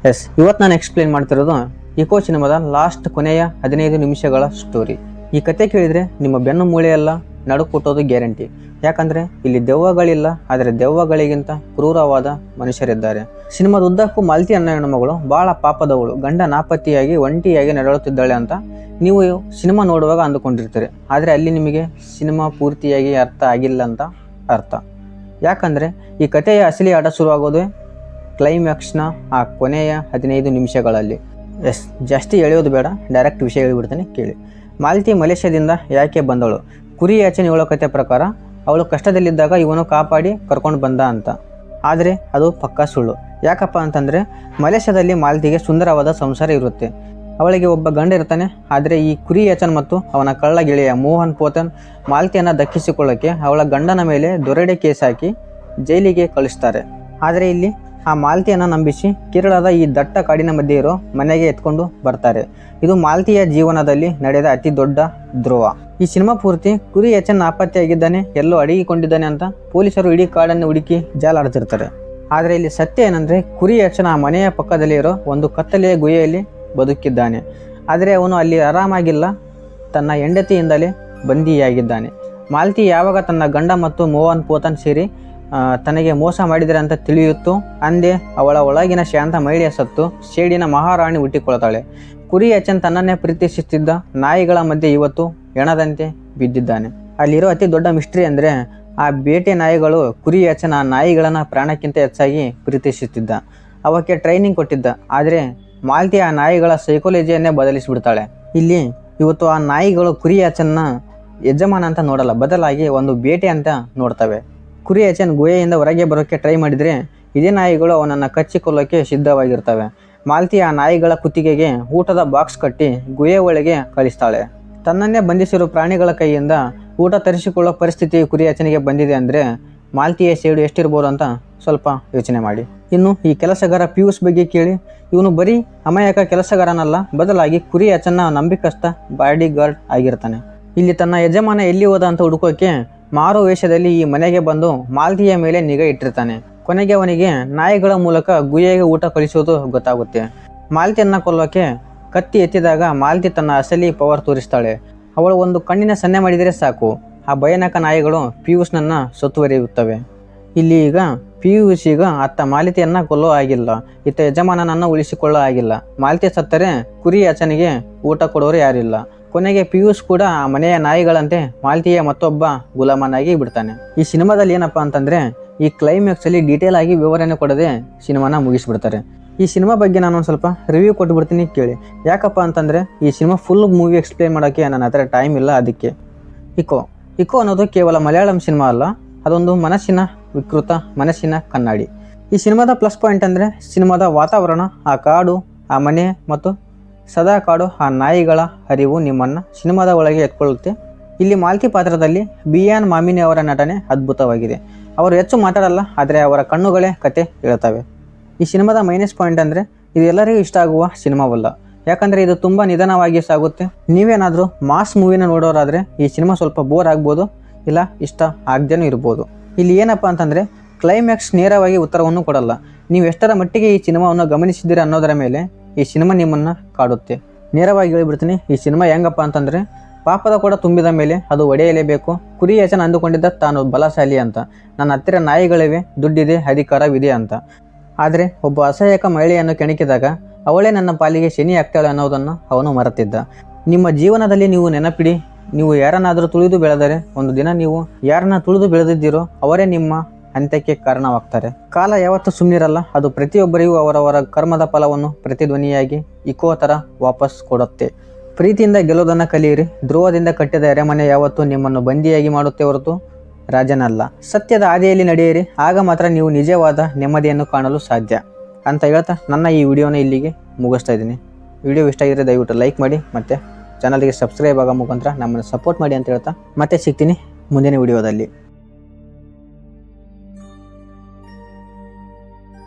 S, ಇವತ್ತು ನಾನು explain ಮಾಡ್ತಿರೋದು ಇಕೋ ಸಿನಿಮಾದ ಲಾಸ್ಟ್ ಕೊನೆಯ 15 ನಿಮಿಷಗಳ ಸ್ಟೋರಿ. ಈ ಕತೆ ಕೇಳಿದರೆ ನಿಮ್ಮ ಬೆನ್ನು ಮೂಳೆಯೆಲ್ಲ ನಡುಕುಟ್ಟೋದು ಗ್ಯಾರಂಟಿ. ಯಾಕಂದರೆ ಇಲ್ಲಿ ದೆವ್ವಗಳಿಲ್ಲ, ಆದರೆ ದೆವ್ವಗಳಿಗಿಂತ ಕ್ರೂರವಾದ ಮನುಷ್ಯರಿದ್ದಾರೆ. ಸಿನಿಮಾದ ಉದ್ದಕ್ಕೂ ಮಾಲತಿ ಅನ್ನೋ ಹೆಣ್ಣುಮಗಳು ಭಾಳ ಪಾಪದವಳು, ಗಂಡ ನಾಪತ್ತೆಯಾಗಿ ಒಂಟಿಯಾಗಿ ನರಳುತ್ತಿದ್ದಾಳೆ ಅಂತ ನೀವು ಸಿನಿಮಾ ನೋಡುವಾಗ ಅಂದುಕೊಂಡಿರ್ತೀರಿ. ಆದರೆ ಅಲ್ಲಿ ನಿಮಗೆ ಸಿನಿಮಾ ಪೂರ್ತಿಯಾಗಿ ಅರ್ಥ ಆಗಿಲ್ಲ ಅಂತ ಅರ್ಥ. ಯಾಕಂದರೆ ಈ ಕಥೆಯ ಅಸಲಿ ಆಟ ಶುರುವಾಗೋದು ಕ್ಲೈಮ್ಯಾಕ್ಸ್ನ ಆ ಕೊನೆಯ 15 ನಿಮಿಷಗಳಲ್ಲಿ. ಎಸ್, ಜಾಸ್ತಿ ಎಳೆಯೋದು ಬೇಡ, ಡೈರೆಕ್ಟ್ ವಿಷಯ ಹೇಳಿಬಿಡ್ತೀನಿ ಕೇಳಿ. ಮಾಲತಿ ಮಲೇಷ್ಯಾದಿಂದ ಯಾಕೆ ಬಂದಳು? ಕುರಿ ಯಾಚನೆ ಹೇಳೋ ಕಥೆ ಪ್ರಕಾರ ಅವಳು ಕಷ್ಟದಲ್ಲಿದ್ದಾಗ ಇವನು ಕಾಪಾಡಿ ಕರ್ಕೊಂಡು ಬಂದ ಅಂತ. ಆದರೆ ಅದು ಪಕ್ಕಾ ಸುಳ್ಳು. ಯಾಕಪ್ಪ ಅಂತಂದರೆ ಮಲೇಷ್ಯಾದಲ್ಲಿ ಮಾಲತಿಗೆ ಸುಂದರವಾದ ಸಂಸಾರ ಇರುತ್ತೆ. ಅವಳಿಗೆ ಒಬ್ಬ ಗಂಡ ಇರ್ತಾನೆ. ಆದರೆ ಈ ಕುರಿ ಯಾಚನ್ ಮತ್ತು ಅವನ ಕಳ್ಳ ಗೆಳೆಯ ಮೋಹನ್ ಪೋತನ್ ಮಾಲತಿಯನ್ನು ದಕ್ಕಿಸಿಕೊಳ್ಳೋಕ್ಕೆ ಅವಳ ಗಂಡನ ಮೇಲೆ ದೊರೆಡೆ ಕೇಸ್ ಹಾಕಿ ಜೈಲಿಗೆ ಕಳಿಸ್ತಾರೆ. ಆದರೆ ಇಲ್ಲಿ ಆ ಮಾಲತಿಯನ್ನು ನಂಬಿಸಿ ಕೇರಳದ ಈ ದಟ್ಟ ಕಾಡಿನ ಮಧ್ಯೆ ಇರೋ ಮನೆಗೆ ಎತ್ಕೊಂಡು ಬರ್ತಾರೆ. ಇದು ಮಾಲತಿಯ ಜೀವನದಲ್ಲಿ ನಡೆದ ಅತಿ ದೊಡ್ಡ ಧ್ರುವ. ಈ ಸಿನಿಮಾ ಪೂರ್ತಿ ಕುರಿ ಯಾಚನ್ ನಾಪತ್ತೆಯಾಗಿದ್ದಾನೆ, ಎಲ್ಲೋ ಅಡಗಿಕೊಂಡಿದ್ದಾನೆ ಅಂತ ಪೊಲೀಸರು ಇಡೀ ಕಾಡನ್ನು ಹುಡುಕಿ ಜಾಲಾಡ್ತಿರ್ತಾರೆ. ಆದರೆ ಇಲ್ಲಿ ಸತ್ಯ ಏನಂದರೆ ಕುರಿ ಯಾಚನ್ ಆ ಮನೆಯ ಪಕ್ಕದಲ್ಲಿ ಇರೋ ಒಂದು ಕತ್ತಲೆಯ ಗುಹೆಯಲ್ಲಿ ಬದುಕಿದ್ದಾನೆ. ಆದರೆ ಅವನು ಅಲ್ಲಿ ಆರಾಮಾಗಿಲ್ಲ, ತನ್ನ ಹೆಂಡತಿಯಿಂದಲೇ ಬಂದಿಯಾಗಿದ್ದಾನೆ. ಮಾಲತಿ ಯಾವಾಗ ತನ್ನ ಗಂಡ ಮತ್ತು ಮೋಹನ್ ಪೋತನ್ ಸೇರಿ ತನಗೆ ಮೋಸ ಮಾಡಿದರೆ ಅಂತ ತಿಳಿಯುತ್ತೋ ಅಂದೇ ಅವಳ ಒಳಗಿನ ಶಾಂತ ಮಹಿಳೆಯ ಸತ್ತು ಶೇಡಿನ ಮಹಾರಾಣಿ ಹುಟ್ಟಿಕೊಳ್ತಾಳೆ. ಕುರಿ ಯಾಚನ್ ತನ್ನನ್ನೇ ಪ್ರೀತಿಸುತ್ತಿದ್ದ ನಾಯಿಗಳ ಮಧ್ಯೆ ಇವತ್ತು ಹೆಣದಂತೆ ಬಿದ್ದಿದ್ದಾನೆ. ಅಲ್ಲಿರೋ ಅತಿ ದೊಡ್ಡ ಮಿಸ್ಟ್ರಿ ಅಂದರೆ ಆ ಬೇಟೆ ನಾಯಿಗಳು ಕುರಿ ಯಾಚನ್ ಆ ನಾಯಿಗಳನ್ನು ಪ್ರಾಣಕ್ಕಿಂತ ಹೆಚ್ಚಾಗಿ ಪ್ರೀತಿಸುತ್ತಿದ್ದ, ಅವಕ್ಕೆ ಟ್ರೈನಿಂಗ್ ಕೊಟ್ಟಿದ್ದ. ಆದರೆ ಮಾಲತಿ ಆ ನಾಯಿಗಳ ಸೈಕಾಲಜಿಯನ್ನೇ ಬದಲಿಸಿಬಿಡ್ತಾಳೆ. ಇಲ್ಲಿ ಇವತ್ತು ಆ ನಾಯಿಗಳು ಕುರಿ ಯಾಚನ್ನ ಯಜಮಾನ ಅಂತ ನೋಡಲ್ಲ, ಬದಲಾಗಿ ಒಂದು ಬೇಟೆ ಅಂತ ನೋಡ್ತವೆ. ಕುರಿ ಯಾಚನ್ ಗುಹೆಯಿಂದ ಹೊರಗೆ ಬರೋಕ್ಕೆ ಟ್ರೈ ಮಾಡಿದರೆ ಇದೇ ನಾಯಿಗಳು ಅವನನ್ನು ಕಚ್ಚಿಕೊಳ್ಳೋಕ್ಕೆ ಸಿದ್ಧವಾಗಿರ್ತವೆ. ಮಾಲತಿ ಆ ನಾಯಿಗಳ ಕುತ್ತಿಗೆಗೆ ಊಟದ ಬಾಕ್ಸ್ ಕಟ್ಟಿ ಗುಹೆ ಒಳಗೆ ಕಳಿಸ್ತಾಳೆ. ತನ್ನನ್ನೇ ಬಂಧಿಸಿರೋ ಪ್ರಾಣಿಗಳ ಕೈಯಿಂದ ಊಟ ತರಿಸಿಕೊಳ್ಳೋ ಪರಿಸ್ಥಿತಿ ಕುರಿ ಯಾಚನಿಗೆ ಬಂದಿದೆ ಅಂದರೆ ಮಾಲತಿಯ ಸೇಡು ಎಷ್ಟಿರ್ಬೋದು ಅಂತ ಸ್ವಲ್ಪ ಯೋಚನೆ ಮಾಡಿ. ಇನ್ನು ಈ ಕೆಲಸಗಾರ ಪಿಯೂಷ್ ಬಗ್ಗೆ ಕೇಳಿ. ಇವನು ಬರೀ ಅಮಾಯಕ ಕೆಲಸಗಾರನಲ್ಲ, ಬದಲಾಗಿ ಕುರಿ ಯಾಚನ್ನ ನಂಬಿಕಸ್ಥ ಬಾಡಿ ಗಾರ್ಡ್ ಆಗಿರ್ತಾನೆ. ಇಲ್ಲಿ ತನ್ನ ಯಜಮಾನ ಎಲ್ಲಿ ಹೋದ ಅಂತ ಹುಡುಕೋಕೆ ಮಾರು ವೇಷದಲ್ಲಿ ಈ ಮನೆಗೆ ಬಂದು ಮಾಲತಿಯ ಮೇಲೆ ನಿಗಾ ಇಟ್ಟಿರ್ತಾನೆ. ಕೊನೆಗೆ ಅವನಿಗೆ ನಾಯಿಗಳ ಮೂಲಕ ಗುಹೆಗೆ ಊಟ ಕಳಿಸೋದು ಗೊತ್ತಾಗುತ್ತೆ. ಮಾಲತಿಯನ್ನು ಕೊಲ್ಲೋಕೆ ಕತ್ತಿ ಎತ್ತಿದಾಗ ಮಾಲತಿ ತನ್ನ ಅಸಲಿ ಪವರ್ ತೋರಿಸ್ತಾಳೆ. ಅವಳು ಒಂದು ಕಣ್ಣಿನ ಸನ್ನೆ ಮಾಡಿದರೆ ಸಾಕು, ಆ ಭಯಾನಕ ನಾಯಿಗಳು ಪಿಯೂಷ್ನನ್ನು ಸುತ್ತುವರಿಯುತ್ತವೆ. ಇಲ್ಲಿ ಈಗ ಪಿಯೂಷ್ ಅತ್ತ ಮಾಲತಿಯನ್ನು ಕೊಲ್ಲೋ ಆಗಿಲ್ಲ, ಇತ್ತ ಯಜಮಾನನನ್ನು ಉಳಿಸಿಕೊಳ್ಳೋ ಆಗಿಲ್ಲ. ಮಾಲತಿ ಸತ್ತರೆ ಕುರಿ ಯಾಚನಿಗೆ ಊಟ ಕೊಡೋರು ಯಾರಿಲ್ಲ. ಕೊನೆಗೆ ಪಿಯೂಷ್ ಕೂಡ ಆ ಮನೆಯ ನಾಯಿಗಳಂತೆ ಮಾಲತಿಯ ಮತ್ತೊಬ್ಬ ಗುಲಾಮನಾಗಿ ಬಿಡ್ತಾನೆ. ಈ ಸಿನಿಮಾದಲ್ಲಿ ಏನಪ್ಪ ಅಂತಂದರೆ ಈ ಕ್ಲೈಮ್ಯಾಕ್ಸಲ್ಲಿ ಡೀಟೇಲ್ ಆಗಿ ವಿವರಣೆ ಕೊಡದೆ ಸಿನಿಮಾನ ಮುಗಿಸ್ಬಿಡ್ತಾರೆ. ಈ ಸಿನಿಮಾ ಬಗ್ಗೆ ನಾನು ಒಂದು ಸ್ವಲ್ಪ ರಿವ್ಯೂ ಕೊಟ್ಬಿಡ್ತೀನಿ ಕೇಳಿ. ಯಾಕಪ್ಪ ಅಂತಂದರೆ ಈ ಸಿನಿಮಾ ಫುಲ್ ಮೂವಿ ಎಕ್ಸ್ಪ್ಲೇನ್ ಮಾಡೋಕ್ಕೆ ನನ್ನ ಹತ್ರ ಟೈಮ್ ಇಲ್ಲ. ಅದಕ್ಕೆ ಇಕೋ ಅನ್ನೋದು ಕೇವಲ ಮಲಯಾಳಂ ಸಿನಿಮಾ ಅಲ್ಲ, ಅದೊಂದು ಮನಸ್ಸಿನ ವಿಕೃತ ಮನಸ್ಸಿನ ಕನ್ನಡಿ. ಈ ಸಿನಿಮಾದ ಪ್ಲಸ್ ಪಾಯಿಂಟ್ ಅಂದರೆ ಸಿನಿಮಾದ ವಾತಾವರಣ, ಆ ಕಾಡು, ಆ ಮನೆ ಮತ್ತು ಸದಾ ಕಾಡು, ಆ ನಾಯಿಗಳ ಹರಿವು ನಿಮ್ಮನ್ನು ಸಿನಿಮಾದ ಒಳಗೆ ಎತ್ಕೊಳ್ಳುತ್ತೆ. ಇಲ್ಲಿ ಮಾಲತಿ ಪಾತ್ರದಲ್ಲಿ ಬಿಯಾನ್ ಮಾಮಿನಿ ಅವರ ನಟನೆ ಅದ್ಭುತವಾಗಿದೆ. ಅವರು ಹೆಚ್ಚು ಮಾತಾಡಲ್ಲ, ಆದರೆ ಅವರ ಕಣ್ಣುಗಳೇ ಕತೆ ಹೇಳ್ತವೆ. ಈ ಸಿನಿಮಾದ ಮೈನಸ್ ಪಾಯಿಂಟ್ ಅಂದರೆ ಇದು ಎಲ್ಲರಿಗೂ ಇಷ್ಟ ಆಗುವ ಸಿನಿಮಾವಲ್ಲ. ಯಾಕಂದರೆ ಇದು ತುಂಬ ನಿಧಾನವಾಗಿ ಸಾಗುತ್ತೆ. ನೀವೇನಾದರೂ ಮಾಸ್ ಮೂವಿನ ನೋಡೋರಾದರೆ ಈ ಸಿನಿಮಾ ಸ್ವಲ್ಪ ಬೋರ್ ಆಗ್ಬೋದು, ಇಲ್ಲ ಇಷ್ಟ ಆಗದೇನೂ ಇರ್ಬೋದು. ಇಲ್ಲಿ ಏನಪ್ಪ ಅಂತಂದರೆ ಕ್ಲೈಮ್ಯಾಕ್ಸ್ ನೇರವಾಗಿ ಉತ್ತರವನ್ನು ಕೊಡಲ್ಲ. ನೀವು ಎಷ್ಟರ ಮಟ್ಟಿಗೆ ಈ ಸಿನಿಮಾವನ್ನು ಗಮನಿಸಿದ್ದೀರ ಅನ್ನೋದರ ಮೇಲೆ ಈ ಸಿನಿಮಾ ನಿಮ್ಮನ್ನು ಕಾಡುತ್ತೆ. ನೇರವಾಗಿ ಹೇಳಿಬಿಡ್ತೀನಿ, ಈ ಸಿನಿಮಾ ಹೆಂಗಪ್ಪ ಅಂತಂದರೆ ಪಾಪದ ಕೂಡ ತುಂಬಿದ ಮೇಲೆ ಅದು ಒಡೆಯಲೇಬೇಕು. ಕುರಿ ಯಾಚನ್ ಅಂದುಕೊಂಡಿದ್ದ ತಾನು ಬಲಶಾಲಿ ಅಂತ, ನನ್ನ ಹತ್ತಿರ ನಾಯಿಗಳಿವೆ, ದುಡ್ಡಿದೆ, ಅಧಿಕಾರವಿದೆ ಅಂತ. ಆದರೆ ಒಬ್ಬ ಅಸಹಾಯಕ ಮಹಿಳೆಯನ್ನು ಕೆಣಕಿದಾಗ ಅವಳೇ ನನ್ನ ಪಾಲಿಗೆ ಶನಿ ಆಗ್ತಾಳೆ ಅನ್ನೋದನ್ನು ಅವನು ಮರೆತಿದ್ದ. ನಿಮ್ಮ ಜೀವನದಲ್ಲಿ ನೀವು ನೆನಪಿಡಿ, ನೀವು ಯಾರನ್ನಾದರೂ ತುಳಿದು ಬೆಳೆದರೆ ಒಂದು ದಿನ ನೀವು ಯಾರನ್ನ ತುಳಿದು ಬೆಳೆದಿದ್ದೀರೋ ಅವರೇ ನಿಮ್ಮ ಅಂತ್ಯಕ್ಕೆ ಕಾರಣವಾಗ್ತಾರೆ. ಕಾಲ ಯಾವತ್ತೂ ಸುಮ್ಮನಿರಲ್ಲ, ಅದು ಪ್ರತಿಯೊಬ್ಬರಿಗೂ ಅವರವರ ಕರ್ಮದ ಫಲವನ್ನು ಪ್ರತಿಧ್ವನಿಯಾಗಿ ಇಕೋ ಥರ ವಾಪಸ್ ಕೊಡುತ್ತೆ. ಪ್ರೀತಿಯಿಂದ ಗೆಲ್ಲೋದನ್ನು ಕಲಿಯಿರಿ. ಧ್ರುವದಿಂದ ಕಟ್ಟಿದ ಅರೆಮನೆ ಯಾವತ್ತೂ ನಿಮ್ಮನ್ನು ಬಂದಿಯಾಗಿ ಮಾಡುತ್ತೆ ಹೊರತು ರಾಜನಲ್ಲ. ಸತ್ಯದ ಹಾದಿಯಲ್ಲಿ ನಡೆಯಿರಿ, ಆಗ ಮಾತ್ರ ನೀವು ನಿಜವಾದ ನೆಮ್ಮದಿಯನ್ನು ಕಾಣಲು ಸಾಧ್ಯ ಅಂತ ಹೇಳ್ತಾ ನನ್ನ ಈ ವಿಡಿಯೋನ ಇಲ್ಲಿಗೆ ಮುಗಿಸ್ತಾ ಇದ್ದೀನಿ. ವಿಡಿಯೋ ಇಷ್ಟ ಆಗಿದ್ರೆ ದಯವಿಟ್ಟು ಲೈಕ್ ಮಾಡಿ ಮತ್ತು ಚಾನಲ್ಗೆ ಸಬ್ಸ್ಕ್ರೈಬ್ ಆಗೋ ಮುಖಾಂತರ ನಮ್ಮನ್ನು ಸಪೋರ್ಟ್ ಮಾಡಿ ಅಂತ ಹೇಳ್ತಾ ಮತ್ತೆ ಸಿಗ್ತೀನಿ ಮುಂದಿನ ವಿಡಿಯೋದಲ್ಲಿ.